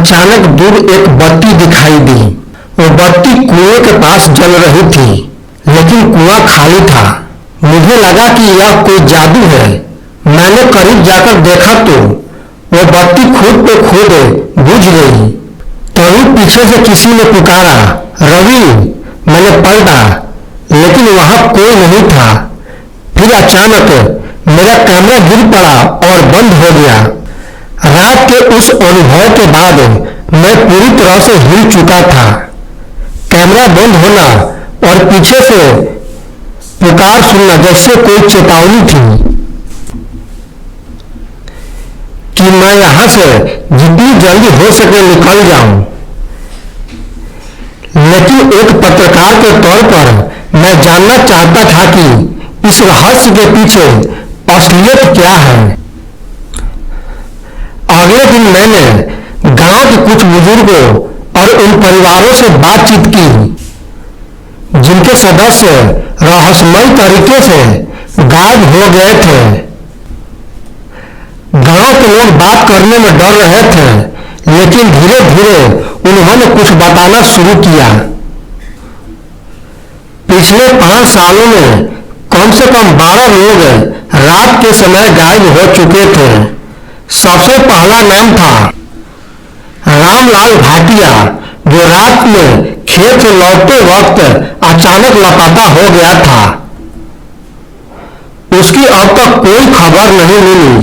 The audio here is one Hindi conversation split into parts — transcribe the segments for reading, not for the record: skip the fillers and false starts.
अचानक दूर एक बत्ती दिखाई दी। वो बत्ती कुएं के पास जल रही थी, लेकिन कुआं खाली था। मुझे लगा कि यह कोई जादू है। मैंने करीब जाकर देखा तो वो बत्ती खुद पे खुद बुझ गई। तभी पीछे से किसी ने पुकारा, रवि। मैंने पलटा, लेकिन वहां कोई नहीं था। फिर अचानक मेरा कैमरा गिर पड़ा और बंद हो गया। रात के उस अनुभव के बाद मैं पूरी तरह से हिल चुका था। कैमरा बंद होना और पीछे से पुकार सुनना जैसे कोई चेतावनी थी कि मैं यहां से जितनी जल्दी हो सके निकल जाऊं। लेकिन एक पत्रकार के तौर पर मैं जानना चाहता था कि इस रहस्य के पीछे असलियत क्या है। अगले दिन मैंने गांव के कुछ बुजुर्गों और उन परिवारों से बातचीत की जिनके सदस्य रहस्यमय तरीके से गायब हो गए थे। गांव के लोग बात करने में डर रहे थे, लेकिन धीरे धीरे उन्होंने कुछ बताना शुरू किया। पिछले 5 सालों में कम से कम 12 लोग रात के समय गायब हो चुके थे। सबसे पहला नाम था रामलाल भाटिया, जो रात में खेत से लौटते वक्त अचानक लापता हो गया था। उसकी अब तक कोई खबर नहीं मिली।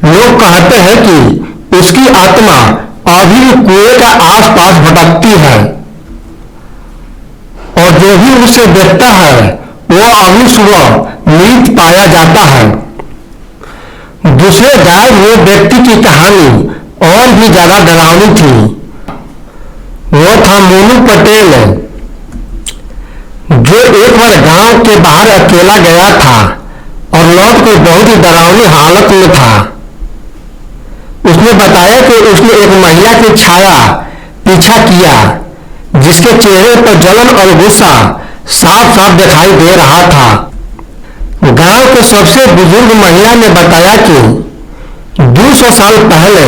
लोग कहते हैं कि उसकी आत्मा अभी भी कुएं का आसपास भटकती है और जो भी उसे देखता है वो अगली सुबह मृत पाया जाता है। दूसरे गायब हुए व्यक्ति की कहानी और भी ज्यादा डरावनी थी। वो था मोनू पटेल, जो एक बार गांव के बाहर अकेला गया था और लौट कर बहुत ही डरावनी हालत में था। उसने बताया कि उसने एक महिला की छाया पीछा किया, जिसके चेहरे पर जलन और गुस्सा साफ साफ दिखाई दे रहा था। गांव के सबसे बुजुर्ग महिला ने बताया कि 200 साल पहले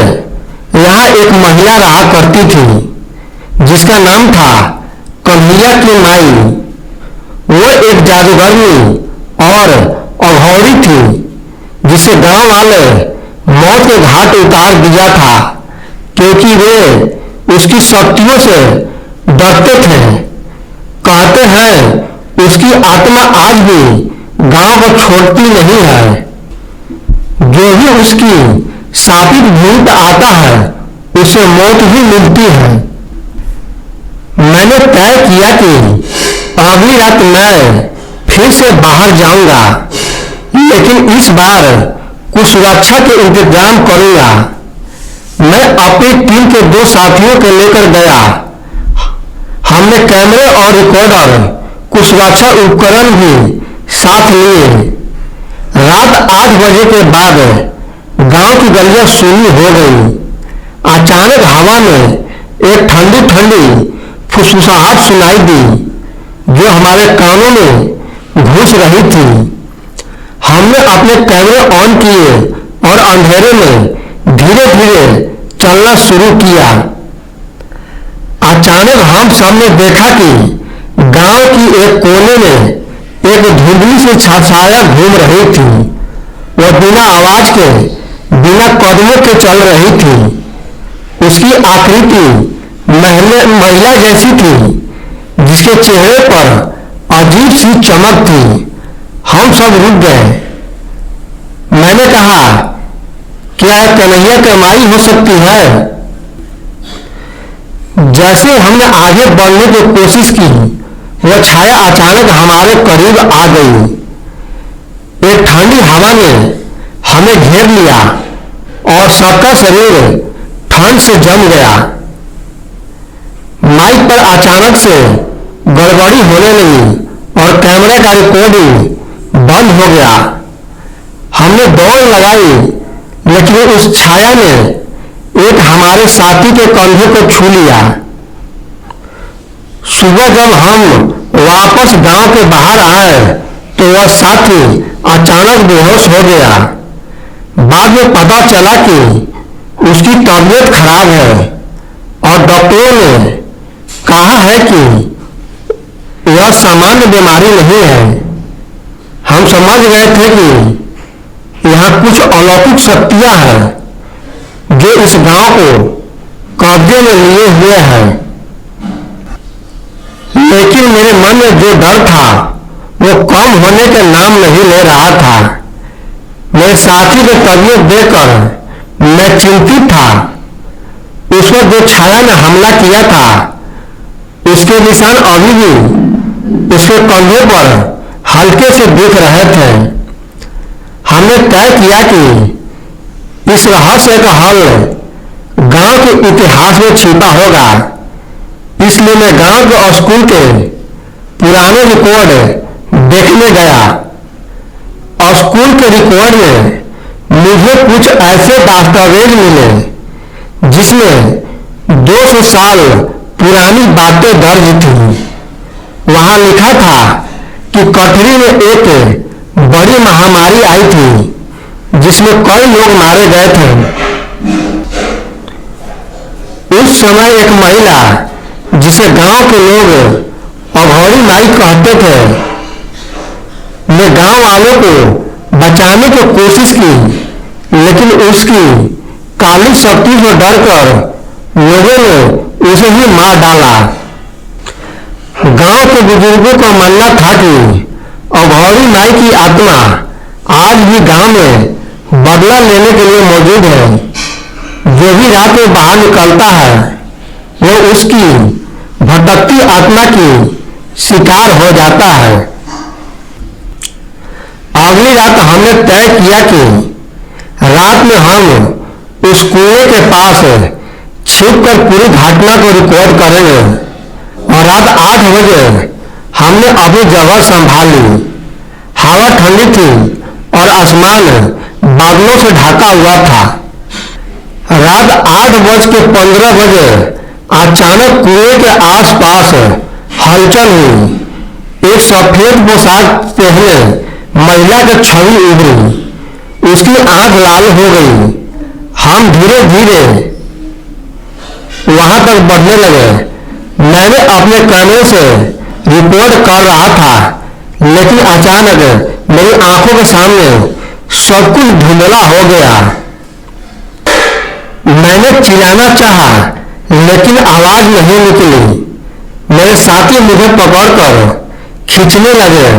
यहाँ एक महिला रहा करती थी, जिसका नाम था कन्हैया की माई। वो एक जादूगरनी और अघौरी थी, जिसे गांव वाले मौत के घाट उतार दिया था, क्योंकि वे उसकी शक्तियों से डरते थे। कहते हैं उसकी आत्मा आज भी गांव को छोड़ती नहीं है। जो भी उसकी शापित भूत आता है उसे मौत ही मिलती है। मैंने तय किया कि अगली रात मैं फिर से बाहर जाऊंगा, लेकिन इस बार कुछ सुरक्षा के इंतजाम करूंगा। मैं अपनी टीम के 2 साथियों को लेकर गया। हमने कैमरे और रिकॉर्डर, कुछ सुरक्षा उपकरण भी साथ लिए। रात 8 बजे के बाद गांव की गलियां सूनी हो गई। अचानक हवा में एक ठंडी ठंडी फुसफुसाहट सुनाई दी, जो हमारे कानों में घुस रही थी। हमने अपने कैमरे ऑन किए और अंधेरे में धीरे धीरे चलना शुरू किया। अचानक हम सबने देखा कि गांव की एक कोने में एक धुंधली सी छाया घूम रही थी। वह बिना आवाज के, बिना कदमों के चल रही थी। उसकी आकृति महिला जैसी थी, जिसके चेहरे पर अजीब सी चमक थी। हम सब रुक गए। मैंने कहा, क्या कन्हैया की माई हो सकती है? जैसे हमने आगे बढ़ने की कोशिश की, वह छाया अचानक हमारे करीब आ गई। एक ठंडी हवा ने हमें घेर लिया और सबका शरीर ठंड से जम गया। माइक पर अचानक से गड़बड़ी होने लगी और कैमरे का रिकॉर्डिंग बंद हो गया। हमने दौड़ लगाई, लेकिन उस छाया ने एक हमारे साथी के कंधे को छू लिया। सुबह जब हम वापस गांव के बाहर आए तो वह साथी अचानक बेहोश हो गया। बाद में पता चला कि उसकी तबीयत खराब है। बीमारी नहीं है। हम समझ गए थे कि यहाँ कुछ अलौकिक शक्तियां हैं जो इस गांव को कब्जे में लिए हुए हैं। लेकिन मेरे मन में जो डर था वो कम होने के नाम नहीं ले रहा था। मेरे साथी की तबीयत देखकर मैं चिंतित था। उस पर जो छाया ने हमला किया था उसके निशान अभी भी उसके कंधे पर हल्के से दिख रहे थे। हमने तय किया कि इस रहस्य का हल गांव के इतिहास में छिपा होगा। इसलिए मैं गांव के स्कूल के पुराने रिकॉर्ड देखने गया। स्कूल के रिकॉर्ड में मुझे कुछ ऐसे दस्तावेज मिले जिसमें 200 साल पुरानी बातें दर्ज थी। वहां लिखा था कि कटरी में एक बड़ी महामारी आई थी जिसमें कई लोग मारे गए थे। उस समय एक महिला जिसे गांव के लोग अघोरी माई कहते थे ने गांव वालों को बचाने की कोशिश की, लेकिन उसकी काली शक्ति से डरकर लोगों ने उसे ही मार डाला। गांव के बुजुर्गों का मानना था कि अघोरी माई की आत्मा आज भी गांव में बदला लेने के लिए मौजूद है। जो भी रात में बाहर निकलता है वो उसकी भटकती आत्मा की शिकार हो जाता है। अगली रात हमने तय किया कि रात में हम उस कुएं के पास छिपकर पूरी घटना को रिकॉर्ड करेंगे और रात 8 बजे हमने अपनी जगह संभाली। हवा ठंडी थी और आसमान बादलों से ढका हुआ था। रात 8:15 बजे अचानक कुएं के आसपास हलचल हुई। एक सफेद पोशाक पहने महिला की छवि उभरी। उसकी आंख लाल हो गई। हम धीरे धीरे वहां तक बढ़ने लगे। मैंने अपने कैमरे से रिपोर्ट कर रहा था, लेकिन अचानक मेरी आंखों के सामने सब कुछ धुंधला हो गया। मैंने चिल्लाना चाहा, लेकिन आवाज नहीं निकली। मेरे साथी मुझे पकड़कर खींचने लगे।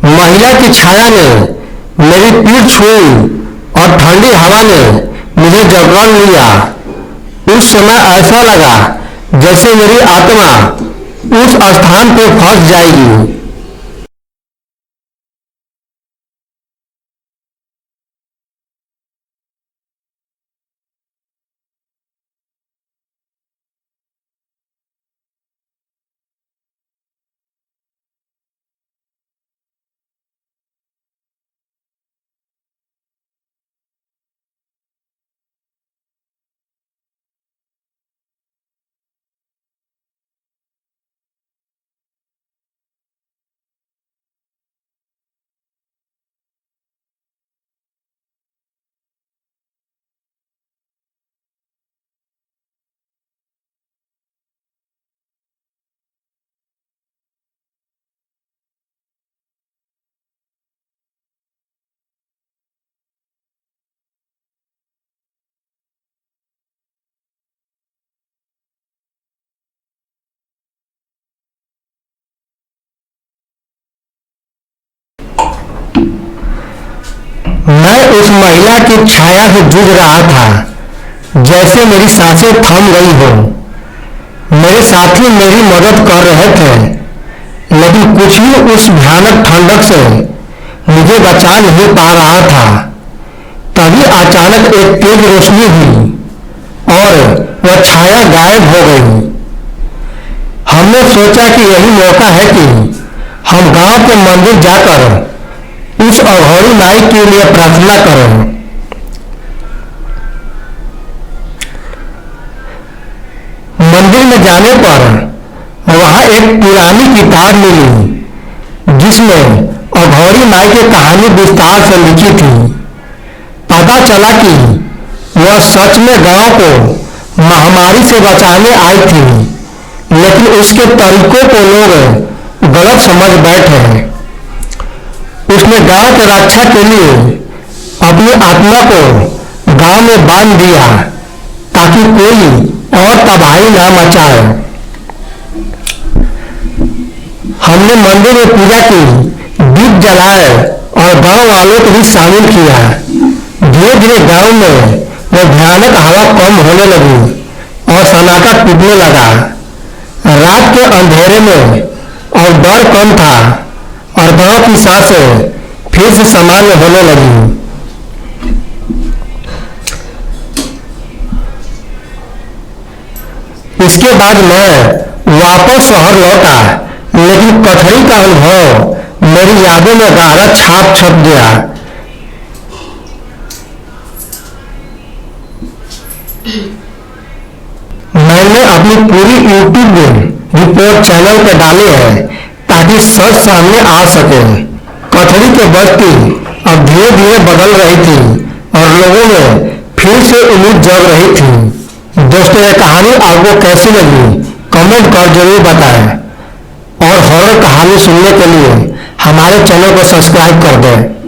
महिला की छाया ने मेरी पीठ छुई और ठंडी हवा ने मुझे जकड़ लिया। उस समय ऐसा लगा जैसे मेरी आत्मा उस स्थान पर फंस जाएगी। मैं उस महिला की छाया से जूझ रहा था जैसे मेरी सांसें थम गई हो। मेरे साथी मेरी मदद कर रहे थे, लेकिन कुछ भी उस भयानक ठंडक से मुझे बचा नहीं पा रहा था। तभी अचानक एक तेज रोशनी हुई और वह छाया गायब हो गई। हमने सोचा कि यही मौका है कि हम गांव के मंदिर जाकर उस अघोरी माई के लिए प्रार्थना करें। मंदिर में जाने पर वहां एक पुरानी किताब मिली जिसमें अघोरी माई की कहानी विस्तार से लिखी थी। पता चला कि वह सच में गांव को महामारी से बचाने आई थी, लेकिन उसके तरीकों को लोग गलत समझ बैठे हैं। उसने गांव की रक्षा के लिए अपनी आत्मा को गांव में बांध दिया ताकि कोई और तबाही ना मचाए। हमने मंदिर में पूजा की, दीप जलाए और गांव वालों को भी शामिल किया। धीरे धीरे गांव में वह भयानक हवा कम होने लगी और सन्नाटा टूटने लगा। रात के अंधेरे में और डर कम था और गांव की सांसें फिर से सामान्य होने लगी। इसके बाद मैं वापस शहर लौटा, लेकिन कथरी का अनुभव मेरी यादों में गहरा छाप छोड़ गया। मैंने अपनी पूरी यूट्यूब रिपोर्ट चैनल पर डाली है ताकि सच सामने आ सके। कथरी की बस्ती अब धीरे धीरे बदल रही थी और लोगों में फिर से उम्मीद जग रही थी। दोस्तों, ये कहानी आपको कैसी लगी कमेंट कर जरूर बताएं और हॉरर कहानी सुनने के लिए हमारे चैनल को सब्सक्राइब कर दें।